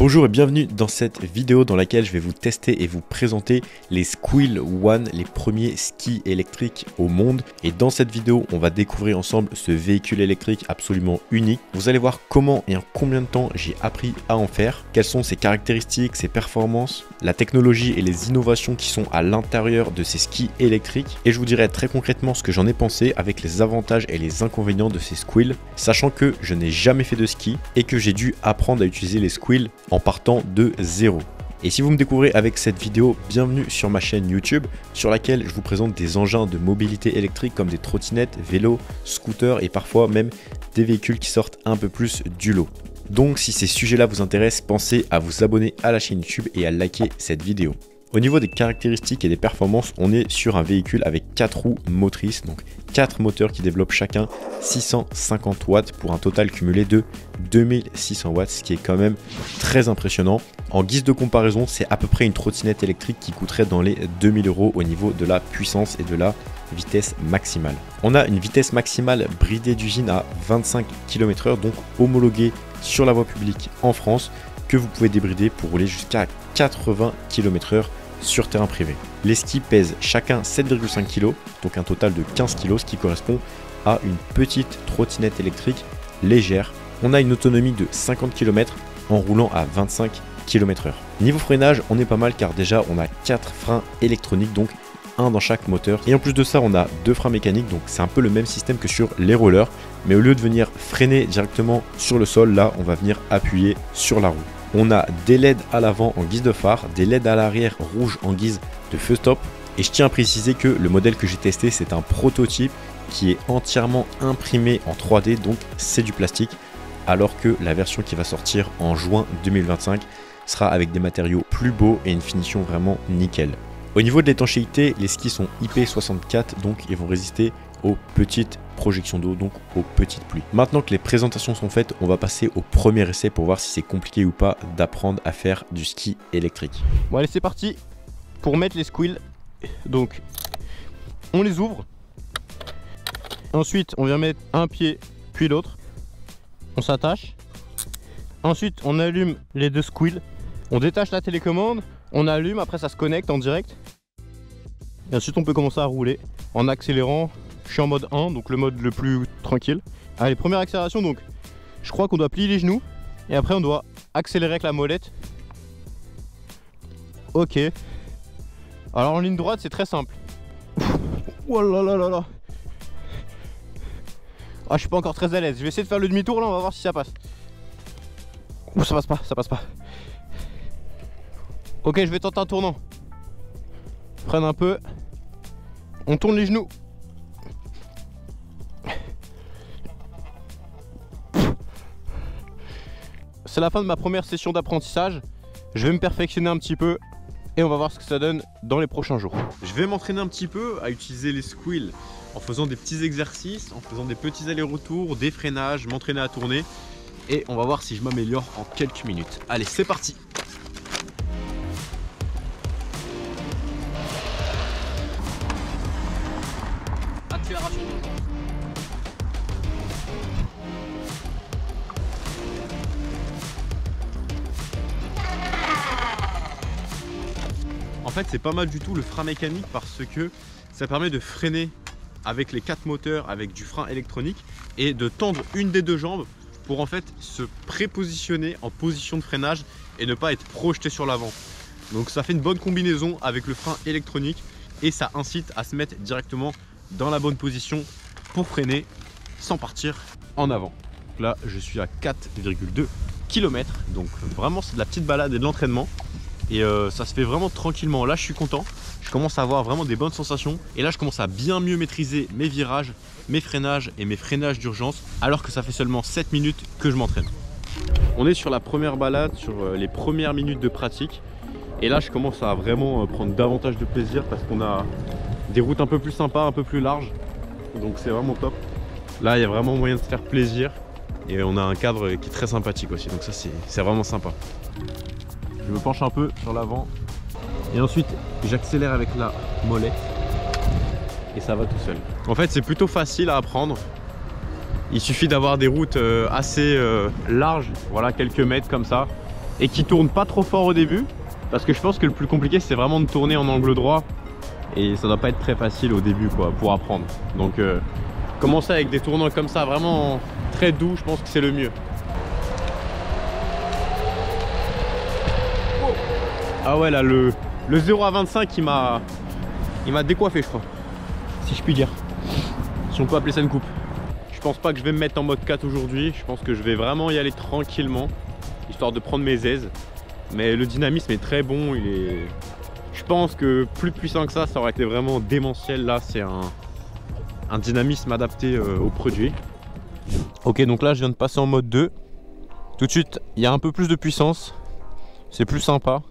Bonjour et bienvenue dans cette vidéo dans laquelle je vais vous tester et vous présenter les Squill One, les premiers skis électriques au monde. Et dans cette vidéo, on va découvrir ensemble ce véhicule électrique absolument unique. Vous allez voir comment et en combien de temps j'ai appris à en faire, quelles sont ses caractéristiques, ses performances, la technologie et les innovations qui sont à l'intérieur de ces skis électriques. Et je vous dirai très concrètement ce que j'en ai pensé avec les avantages et les inconvénients de ces Squill, sachant que je n'ai jamais fait de ski et que j'ai dû apprendre à utiliser les Squill en partant de zéro. Et si vous me découvrez avec cette vidéo, bienvenue sur ma chaîne YouTube sur laquelle je vous présente des engins de mobilité électrique comme des trottinettes, vélos, scooters et parfois même des véhicules qui sortent un peu plus du lot. Donc si ces sujets-là vous intéressent, pensez à vous abonner à la chaîne YouTube et à liker cette vidéo. Au niveau des caractéristiques et des performances, on est sur un véhicule avec 4 roues motrices, donc 4 moteurs qui développent chacun 650 watts pour un total cumulé de 2600 watts, ce qui est quand même très impressionnant. En guise de comparaison, c'est à peu près une trottinette électrique qui coûterait dans les 2000 € au niveau de la puissance et de la vitesse maximale. On a une vitesse maximale bridée d'usine à 25 km/h, donc homologuée sur la voie publique en France, que vous pouvez débrider pour rouler jusqu'à 80 km/h sur terrain privé. Les skis pèsent chacun 7,5 kg, donc un total de 15 kg, ce qui correspond à une petite trottinette électrique légère. On a une autonomie de 50 km en roulant à 25 km/h. Niveau freinage, on est pas mal car déjà on a 4 freins électroniques, donc un dans chaque moteur. Et en plus de ça, on a 2 freins mécaniques, donc c'est un peu le même système que sur les rollers. Mais au lieu de venir freiner directement sur le sol, là, on va venir appuyer sur la roue. On a des LED à l'avant en guise de phare, des LED à l'arrière rouge en guise de feu stop. Et je tiens à préciser que le modèle que j'ai testé, c'est un prototype qui est entièrement imprimé en 3D, donc c'est du plastique. Alors que la version qui va sortir en juin 2025 sera avec des matériaux plus beaux et une finition vraiment nickel. Au niveau de l'étanchéité, les skis sont IP64, donc ils vont résister aux petites projections d'eau, donc aux petites pluies. Maintenant que les présentations sont faites, on va passer au premier essai pour voir si c'est compliqué ou pas d'apprendre à faire du ski électrique. Bon allez, c'est parti pour mettre les Squill. Donc on les ouvre, ensuite on vient mettre un pied puis l'autre, on s'attache, ensuite on allume les 2 Squill, on détache la télécommande, on allume, après ça se connecte en direct et ensuite on peut commencer à rouler en accélérant. Je suis en mode 1, donc le mode le plus tranquille. Allez, première accélération, donc je crois qu'on doit plier les genoux et après on doit accélérer avec la molette. Ok. Alors en ligne droite c'est très simple. Oh là là là là. Ah, je suis pas encore très à l'aise. Je vais essayer de faire le demi-tour là, on va voir si ça passe. Oh, ça passe pas, ça passe pas. Ok, je vais tenter un tournant. Freine un peu. On tourne les genoux. C'est la fin de ma première session d'apprentissage. Je vais me perfectionner un petit peu et on va voir ce que ça donne dans les prochains jours. Je vais m'entraîner un petit peu à utiliser les Squill en faisant des petits exercices, en faisant des petits allers-retours, des freinages, m'entraîner à tourner et on va voir si je m'améliore en quelques minutes. Allez, c'est parti! En fait, c'est pas mal du tout le frein mécanique parce que ça permet de freiner avec les 4 moteurs avec du frein électronique et de tendre une des 2 jambes pour en fait se prépositionner en position de freinage et ne pas être projeté sur l'avant. Donc ça fait une bonne combinaison avec le frein électronique et ça incite à se mettre directement dans la bonne position pour freiner sans partir en avant. Donc là, je suis à 4,2 km, donc vraiment c'est de la petite balade et de l'entraînement. Et ça se fait vraiment tranquillement. Là je suis content, je commence à avoir vraiment des bonnes sensations et là je commence à bien mieux maîtriser mes virages, mes freinages et mes freinages d'urgence alors que ça fait seulement 7 minutes que je m'entraîne. On est sur la première balade, sur les premières minutes de pratique et là je commence à vraiment prendre davantage de plaisir parce qu'on a des routes un peu plus sympas, un peu plus larges, donc c'est vraiment top. Là il y a vraiment moyen de se faire plaisir et on a un cadre qui est très sympathique aussi, donc ça c'est vraiment sympa. Je me penche un peu sur l'avant et ensuite j'accélère avec la molette et ça va tout seul. En fait c'est plutôt facile à apprendre. Il suffit d'avoir des routes assez larges, voilà, quelques mètres comme ça. et qui tourne pas trop fort au début. Parce que je pense que le plus compliqué c'est vraiment de tourner en angle droit. Et ça doit pas être très facile au début quoi, pour apprendre. Donc commencer avec des tournants comme ça, vraiment très doux, je pense que c'est le mieux. Oh. Ah ouais là le 0 à 25 il m'a décoiffé je crois. Si je puis dire. Si on peut appeler ça une coupe. Je pense pas que je vais me mettre en mode 4 aujourd'hui. Je pense que je vais vraiment y aller tranquillement. Histoire de prendre mes aises. Mais le dynamisme est très bon, je pense que plus puissant que ça aurait été vraiment démentiel. Là c'est un dynamisme adapté au produit. Ok, donc là je viens de passer en mode 2. Tout de suite il y a un peu plus de puissance. C'est plus sympa.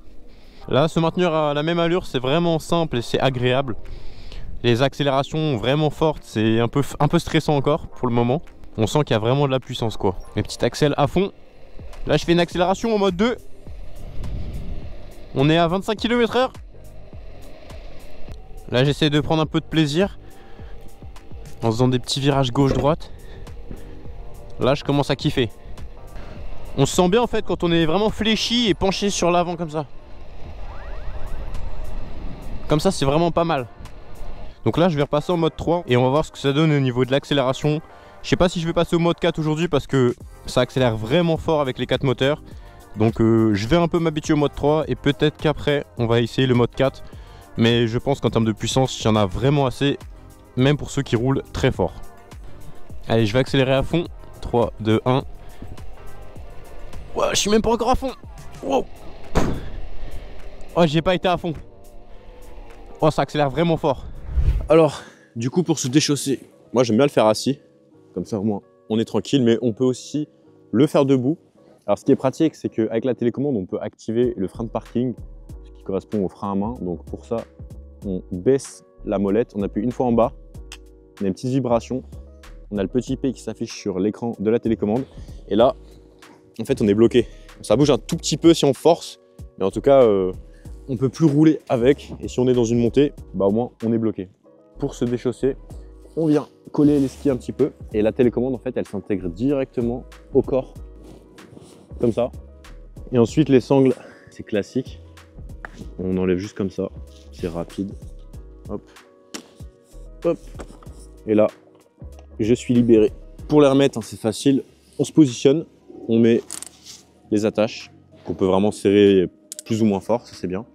Là se maintenir à la même allure c'est vraiment simple et c'est agréable. Les accélérations vraiment fortes c'est un peu stressant encore pour le moment. On sent qu'il y a vraiment de la puissance quoi. Les petites accels à fond. Là je fais une accélération en mode 2. On est à 25 km/h. Là j'essaie de prendre un peu de plaisir en faisant des petits virages gauche-droite. Là je commence à kiffer. On se sent bien en fait quand on est vraiment fléchi et penché sur l'avant comme ça. Comme ça c'est vraiment pas mal. Donc là je vais repasser en mode 3 et on va voir ce que ça donne au niveau de l'accélération. Je sais pas si je vais passer au mode 4 aujourd'hui parce que ça accélère vraiment fort avec les 4 moteurs. Donc je vais un peu m'habituer au mode 3 et peut-être qu'après on va essayer le mode 4. Mais je pense qu'en termes de puissance il y en a vraiment assez, même pour ceux qui roulent très fort. Allez je vais accélérer à fond. 3, 2, 1. Ouais, je suis même pas encore à fond. Wow. Oh j'ai pas été à fond. Oh ça accélère vraiment fort. Alors du coup pour se déchausser, moi j'aime bien le faire assis. Comme ça au moins on est tranquille, mais on peut aussi le faire debout. Alors ce qui est pratique, c'est qu'avec la télécommande, on peut activer le frein de parking, ce qui correspond au frein à main. Donc pour ça, on baisse la molette, on appuie une fois en bas, on a une petite vibration, on a le petit P qui s'affiche sur l'écran de la télécommande. Et là, en fait, on est bloqué. Ça bouge un tout petit peu si on force, mais en tout cas, on ne peut plus rouler avec. Et si on est dans une montée, bah au moins, on est bloqué. Pour se déchausser, on vient coller les skis un petit peu. Et la télécommande, en fait, elle s'intègre directement au corps. Comme ça. Et ensuite les sangles, c'est classique. On enlève juste comme ça. C'est rapide. Hop. Hop. Et là, je suis libéré. Pour les remettre, hein, c'est facile. On se positionne. On met les attaches qu'on peut vraiment serrer plus ou moins fort. Ça, c'est bien.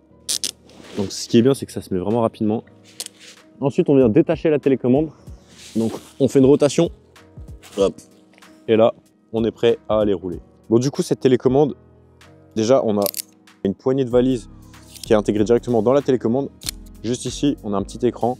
Donc ce qui est bien, c'est que ça se met vraiment rapidement. Ensuite, on vient détacher la télécommande. Donc on fait une rotation. Hop. Et là, on est prêt à aller rouler. Bon, du coup, cette télécommande, déjà, on a une poignée de valise qui est intégrée directement dans la télécommande. Juste ici, on a un petit écran.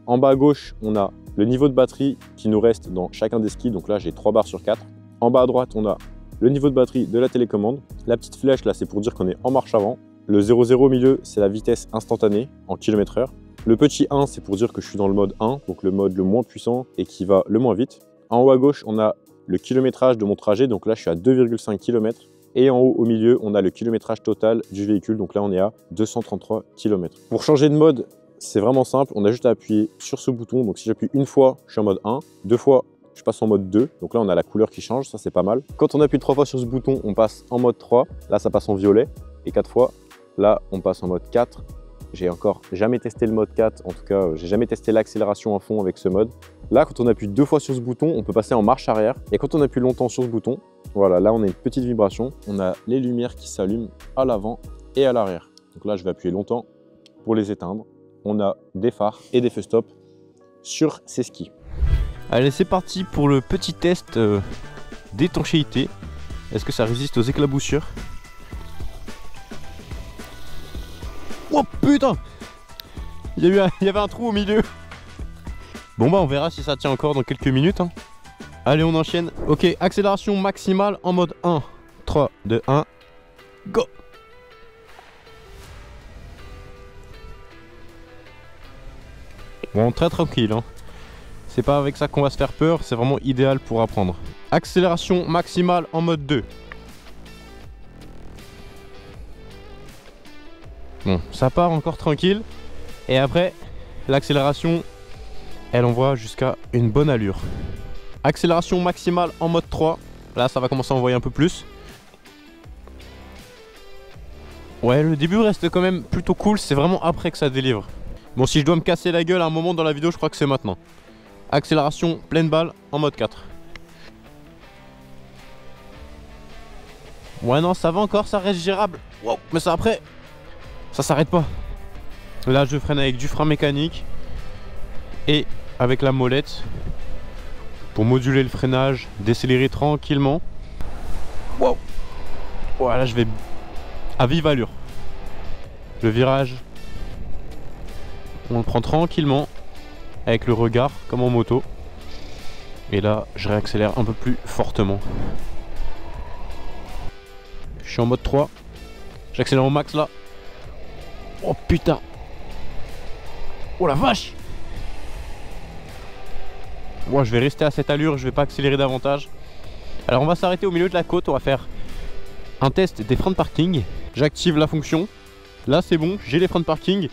En bas à gauche, on a le niveau de batterie qui nous reste dans chacun des skis. Donc là, j'ai 3 barres sur 4. En bas à droite, on a le niveau de batterie de la télécommande. La petite flèche, là, c'est pour dire qu'on est en marche avant. Le 0,0 au milieu, c'est la vitesse instantanée en km/h. Le petit 1, c'est pour dire que je suis dans le mode 1, donc le mode le moins puissant et qui va le moins vite. En haut à gauche, on a le kilométrage de mon trajet, donc là je suis à 2,5 km. Et en haut au milieu, on a le kilométrage total du véhicule, donc là on est à 233 km. Pour changer de mode, c'est vraiment simple, on a juste à appuyer sur ce bouton. Donc si j'appuie une fois, je suis en mode 1, 2 fois, je passe en mode 2. Donc là on a la couleur qui change, ça c'est pas mal. Quand on appuie 3 fois sur ce bouton, on passe en mode 3, là ça passe en violet. Et 4 fois, là on passe en mode 4. J'ai encore jamais testé le mode 4, en tout cas j'ai jamais testé l'accélération à fond avec ce mode. Là quand on appuie 2 fois sur ce bouton, on peut passer en marche arrière. Et quand on appuie longtemps sur ce bouton, voilà, là on a une petite vibration. On a les lumières qui s'allument à l'avant et à l'arrière. Donc là je vais appuyer longtemps pour les éteindre. On a des phares et des feux stop sur ces skis. Allez c'est parti pour le petit test d'étanchéité. Est-ce que ça résiste aux éclaboussures? Oh putain, il y avait un trou au milieu. Bon bah on verra si ça tient encore dans quelques minutes hein. Allez on enchaîne. Ok, accélération maximale en mode 1. 3, 2, 1, go. Bon très tranquille hein. C'est pas avec ça qu'on va se faire peur, c'est vraiment idéal pour apprendre. Accélération maximale en mode 2. Bon, ça part encore tranquille. Et après, l'accélération, elle envoie jusqu'à une bonne allure. Accélération maximale en mode 3. Là, ça va commencer à envoyer un peu plus. Ouais, le début reste quand même plutôt cool, c'est vraiment après que ça délivre. Bon, si je dois me casser la gueule à un moment dans la vidéo, je crois que c'est maintenant. Accélération pleine balle en mode 4. Ouais, non, ça va encore, ça reste gérable. Wow, mais ça après, ça s'arrête pas. Là, je freine avec du frein mécanique et avec la molette pour moduler le freinage, décélérer tranquillement. Wow. Voilà, je vais à vive allure. Le virage, on le prend tranquillement avec le regard comme en moto. Et là, je réaccélère un peu plus fortement. Je suis en mode 3. J'accélère au max là. Oh putain. Oh la vache. Moi, je vais rester à cette allure, je vais pas accélérer davantage. Alors on va s'arrêter au milieu de la côte, on va faire un test des freins de parking. J'active la fonction. Là c'est bon, j'ai les freins de parking.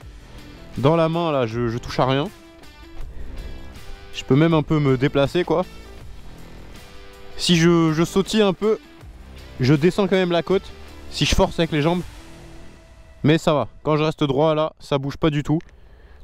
Dans la main là, je touche à rien. Je peux même un peu me déplacer quoi. Si je sautille un peu, je descends quand même la côte. Si je force avec les jambes. Mais ça va, quand je reste droit là, ça bouge pas du tout.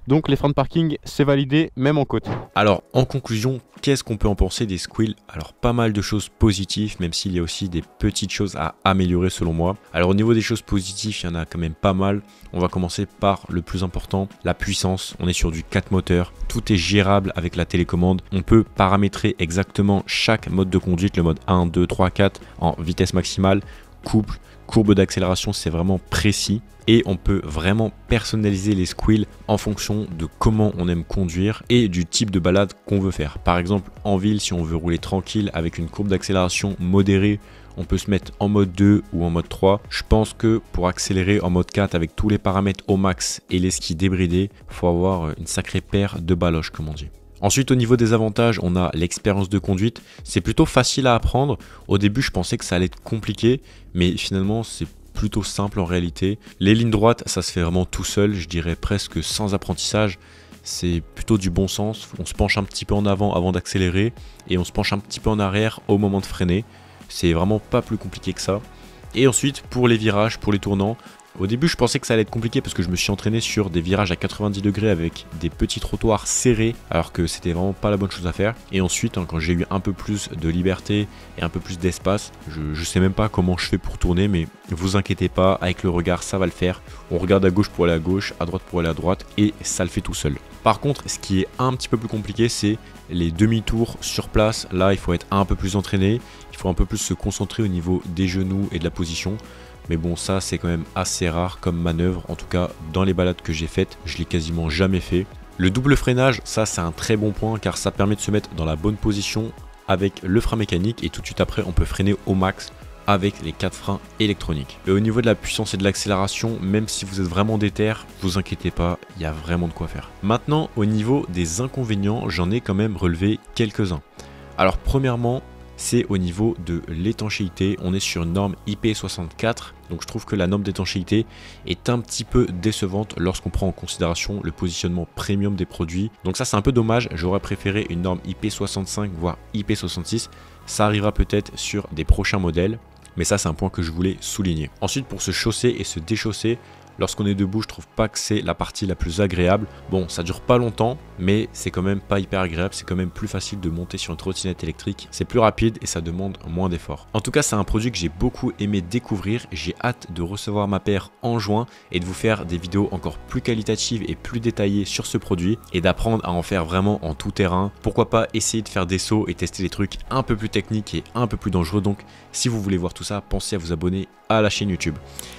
Donc les freins de parking, c'est validé même en côte. Alors en conclusion, qu'est-ce qu'on peut en penser des squills? Alors pas mal de choses positives, même s'il y a aussi des petites choses à améliorer selon moi. Alors au niveau des choses positives, il y en a quand même pas mal. On va commencer par le plus important, la puissance. On est sur du 4 moteurs, tout est gérable avec la télécommande. On peut paramétrer exactement chaque mode de conduite, le mode 1, 2, 3, 4 en vitesse maximale, couple, courbe d'accélération, c'est vraiment précis. Et on peut vraiment personnaliser les squills en fonction de comment on aime conduire et du type de balade qu'on veut faire. Par exemple, en ville, si on veut rouler tranquille avec une courbe d'accélération modérée, on peut se mettre en mode 2 ou en mode 3. Je pense que pour accélérer en mode 4 avec tous les paramètres au max et les skis débridés, il faut avoir une sacrée paire de baloches comme on dit. Ensuite, au niveau des avantages, on a l'expérience de conduite. C'est plutôt facile à apprendre. Au début, je pensais que ça allait être compliqué, mais finalement, c'est plutôt simple en réalité. Les lignes droites, ça se fait vraiment tout seul, je dirais presque sans apprentissage. C'est plutôt du bon sens. On se penche un petit peu en avant d'accélérer et on se penche un petit peu en arrière au moment de freiner. C'est vraiment pas plus compliqué que ça. Et ensuite, pour les virages, pour les tournants, au début, je pensais que ça allait être compliqué parce que je me suis entraîné sur des virages à 90 degrés avec des petits trottoirs serrés alors que c'était vraiment pas la bonne chose à faire. Et ensuite, quand j'ai eu un peu plus de liberté et un peu plus d'espace, je sais même pas comment je fais pour tourner, mais vous inquiétez pas, avec le regard, ça va le faire. On regarde à gauche pour aller à gauche, à droite pour aller à droite et ça le fait tout seul. Par contre, ce qui est un petit peu plus compliqué, c'est les demi-tours sur place. Là, il faut être un peu plus entraîné, il faut un peu plus se concentrer au niveau des genoux et de la position. Mais bon, ça c'est quand même assez rare comme manœuvre. En tout cas, dans les balades que j'ai faites, je l'ai quasiment jamais fait. Le double freinage, ça c'est un très bon point car ça permet de se mettre dans la bonne position avec le frein mécanique et tout de suite après on peut freiner au max avec les 4 freins électroniques. Et au niveau de la puissance et de l'accélération, même si vous êtes vraiment déter, vous inquiétez pas, il y a vraiment de quoi faire. Maintenant, au niveau des inconvénients, j'en ai quand même relevé quelques-uns. Alors premièrement, c'est au niveau de l'étanchéité. On est sur une norme IP64, donc je trouve que la norme d'étanchéité est un petit peu décevante lorsqu'on prend en considération le positionnement premium des produits. Donc ça c'est un peu dommage, j'aurais préféré une norme IP65 voire IP66. Ça arrivera peut-être sur des prochains modèles, mais ça c'est un point que je voulais souligner. Ensuite, pour se chausser et se déchausser, lorsqu'on est debout, je trouve pas que c'est la partie la plus agréable. Bon, ça dure pas longtemps, mais c'est quand même pas hyper agréable. C'est quand même plus facile de monter sur une trottinette électrique. C'est plus rapide et ça demande moins d'efforts. En tout cas, c'est un produit que j'ai beaucoup aimé découvrir. J'ai hâte de recevoir ma paire en juin et de vous faire des vidéos encore plus qualitatives et plus détaillées sur ce produit et d'apprendre à en faire vraiment en tout terrain. Pourquoi pas essayer de faire des sauts et tester des trucs un peu plus techniques et un peu plus dangereux. Donc, si vous voulez voir tout ça, pensez à vous abonner à la chaîne YouTube.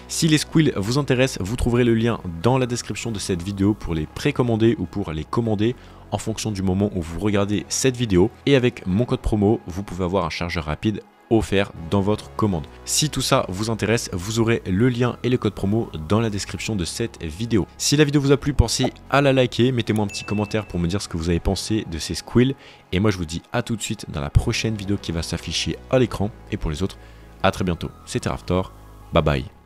Si les squills vous intéressent, vous trouverez le lien dans la description de cette vidéo pour les précommander ou pour les commander en fonction du moment où vous regardez cette vidéo. Et avec mon code promo, vous pouvez avoir un chargeur rapide offert dans votre commande. Si tout ça vous intéresse, vous aurez le lien et le code promo dans la description de cette vidéo. Si la vidéo vous a plu, pensez à la liker, mettez-moi un petit commentaire pour me dire ce que vous avez pensé de ces squills. Et moi je vous dis à tout de suite dans la prochaine vidéo qui va s'afficher à l'écran. Et pour les autres, à très bientôt. C'était Raptor, bye bye.